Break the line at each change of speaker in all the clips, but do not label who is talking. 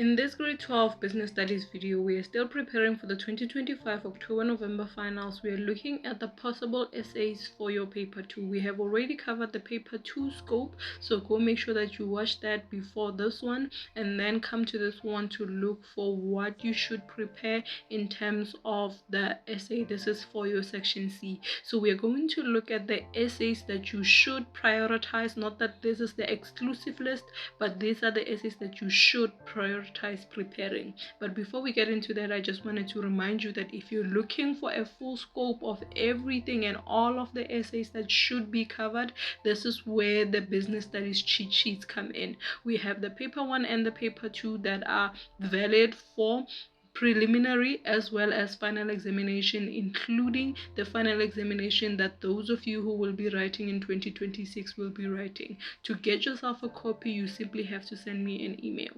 In this grade 12 business studies video, we are still preparing for the 2025 October-November finals. We are looking at the possible essays for your paper 2. We have already covered the paper 2 scope, so go make sure that you watch that before this one and then come to this one to look for what you should prepare in terms of the essay. This is for your section C. So we are going to look at the essays that you should prioritize, not that this is the exclusive list, but these are the essays that you should prioritize preparing. But before we get into that, I just wanted to remind you that if you're looking for a full scope of everything and all of the essays that should be covered, this is where the business studies cheat sheets come in. We have the paper 1 and the paper 2 that are valid for preliminary as well as final examination, including the final examination that those of you who will be writing in 2026 will be writing. To get yourself a copy, you simply have to send me an email.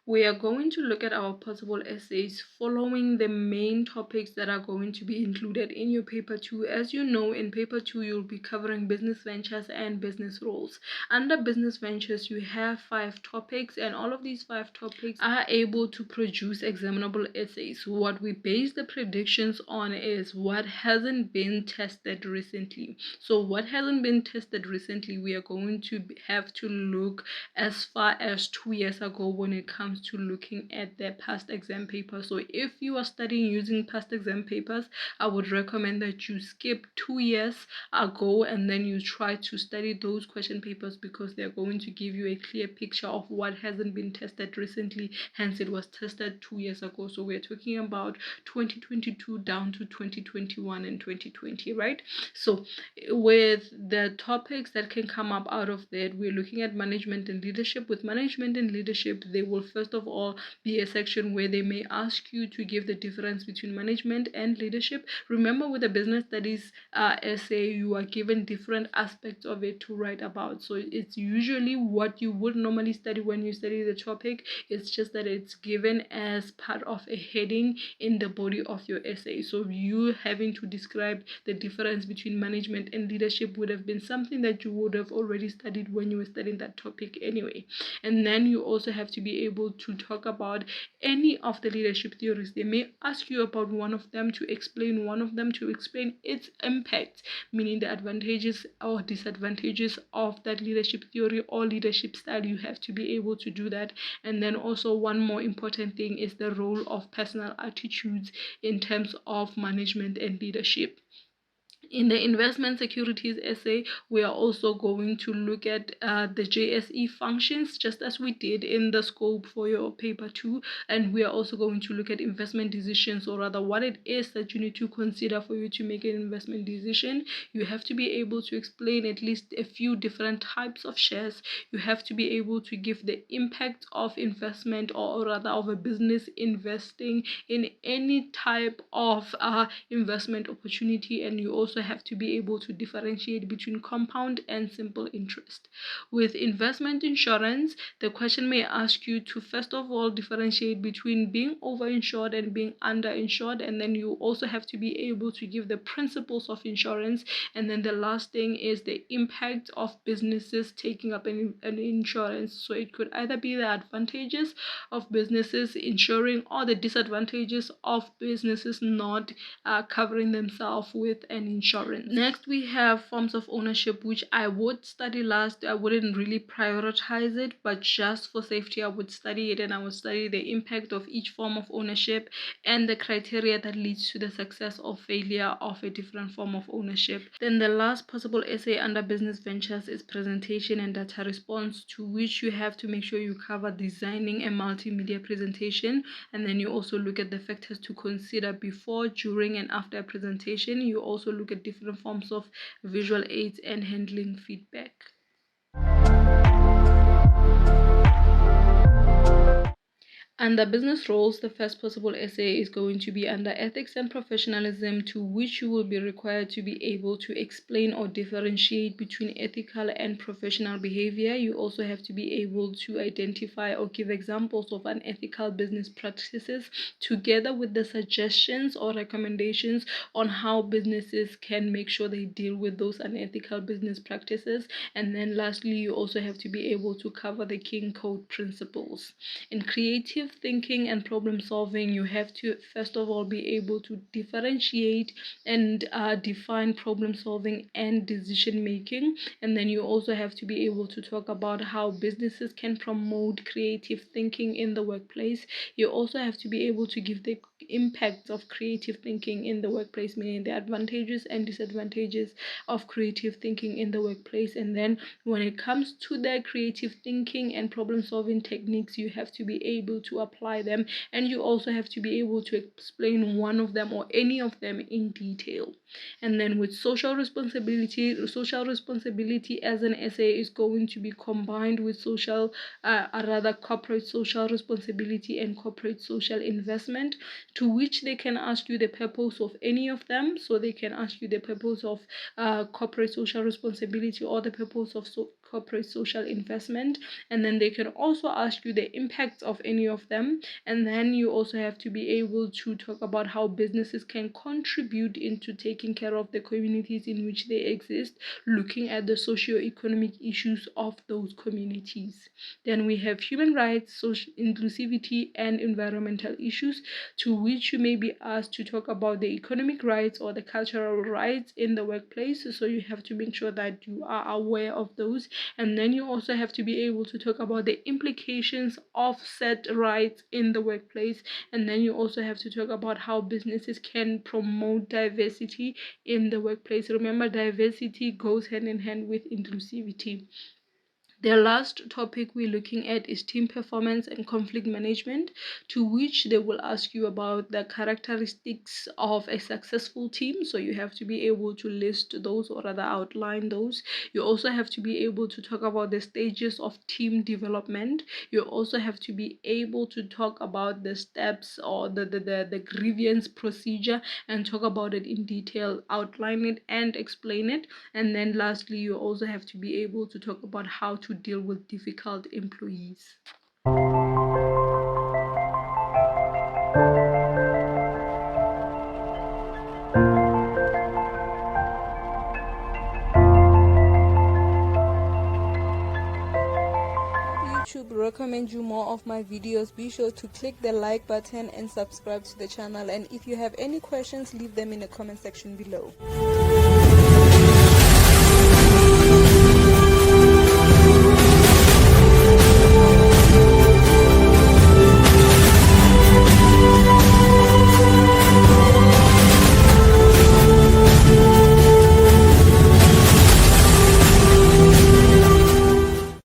We are going to look at our possible essays following the main topics that are going to be included in your paper 2. As you know, in paper 2 you'll be covering business ventures and business roles. Under business ventures you have 5 topics, and all of these 5 topics are able to produce examinable essays. What we base the predictions on is what hasn't been tested recently. So what hasn't been tested recently, we are going to have to look as far as 2 years ago when it comes to looking at their past exam papers. So if you are studying using past exam papers, I would recommend that you skip 2 years ago and then you try to study those question papers, because they're going to give you a clear picture of what hasn't been tested recently. Hence it was tested 2 years ago. So we're talking about 2022 down to 2021 and 2020, right? So with the topics that can come up out of that, we're looking at management and leadership. With management and leadership, they will first of all be a section where they may ask you to give the difference between management and leadership. Remember, with the business studies essay, you are given different aspects of it to write about. So it's usually what you would normally study when you study the topic. It's just that it's given as part of a heading in the body of your essay. So you having to describe the difference between management and leadership would have been something that you would have already studied when you were studying that topic anyway. And then you also have to be able to talk about any of the leadership theories. They may ask you about one of them, to explain one of them, to explain its impact, meaning the advantages or disadvantages of that leadership theory or leadership style. You have to be able to do that. And then also one more important thing is the role of personal attitudes in terms of management and leadership. In the investment securities essay, we are also going to look at the JSE functions, just as we did in the scope for your paper 2. And we are also going to look at investment decisions, or rather what it is that you need to consider for you to make an investment decision. You have to be able to explain at least a few different types of shares. You have to be able to give the impact of investment, or rather of a business investing in any type of investment opportunity. And you also have to be able to differentiate between compound and simple interest. With investment insurance, the question may ask you to first of all differentiate between being overinsured and being underinsured, and then you also have to be able to give the principles of insurance. And then the last thing is the impact of businesses taking up an insurance. So it could either be the advantages of businesses insuring or the disadvantages of businesses not covering themselves with an insurance. Next, we have forms of ownership, which I would study last. I wouldn't really prioritize it, but just for safety I would study it, and I would study the impact of each form of ownership and the criteria that leads to the success or failure of a different form of ownership. Then the last possible essay under business ventures is presentation and data response, to which you have to make sure you cover designing a multimedia presentation. And then you also look at the factors to consider before, during, and after a presentation. You also look at different forms of visual aids and handling feedback. Under business roles, the first possible essay is going to be under ethics and professionalism, to which you will be required to be able to explain or differentiate between ethical and professional behavior. You also have to be able to identify or give examples of unethical business practices, together with the suggestions or recommendations on how businesses can make sure they deal with those unethical business practices. And then lastly, you also have to be able to cover the King Code principles. In creative thinking and problem solving, you have to first of all be able to differentiate and define problem solving and decision making. And then you also have to be able to talk about how businesses can promote creative thinking in the workplace. You also have to be able to give the impacts of creative thinking in the workplace, meaning the advantages and disadvantages of creative thinking in the workplace. And then when it comes to the creative thinking and problem solving techniques, you have to be able to apply them, and you also have to be able to explain one of them or any of them in detail. And then with social responsibility as an essay is going to be combined with corporate social responsibility and corporate social investment, to which they can ask you the purpose of any of them. So they can ask you the purpose of corporate social responsibility or the purpose of corporate social investment, and then they can also ask you the impacts of any of them. And then you also have to be able to talk about how businesses can contribute into taking care of the communities in which they exist, looking at the socio-economic issues of those communities. Then we have human rights, social inclusivity, and environmental issues, to which you may be asked to talk about the economic rights or the cultural rights in the workplace. So you have to make sure that you are aware of those. And then you also have to be able to talk about the implications of said rights in the workplace. And then you also have to talk about how businesses can promote diversity in the workplace. Remember, diversity goes hand in hand with inclusivity. The last topic we're looking at is team performance and conflict management, to which they will ask you about the characteristics of a successful team. So you have to be able to list those, or rather outline those. You also have to be able to talk about the stages of team development. You also have to be able to talk about the steps or the grievance procedure, and talk about it in detail, outline it and explain it. And then lastly, you also have to be able to talk about how to deal with difficult employees. YouTube recommend you more of my videos, be sure to click the like button and subscribe to the channel. And if you have any questions, leave them in the comment section below.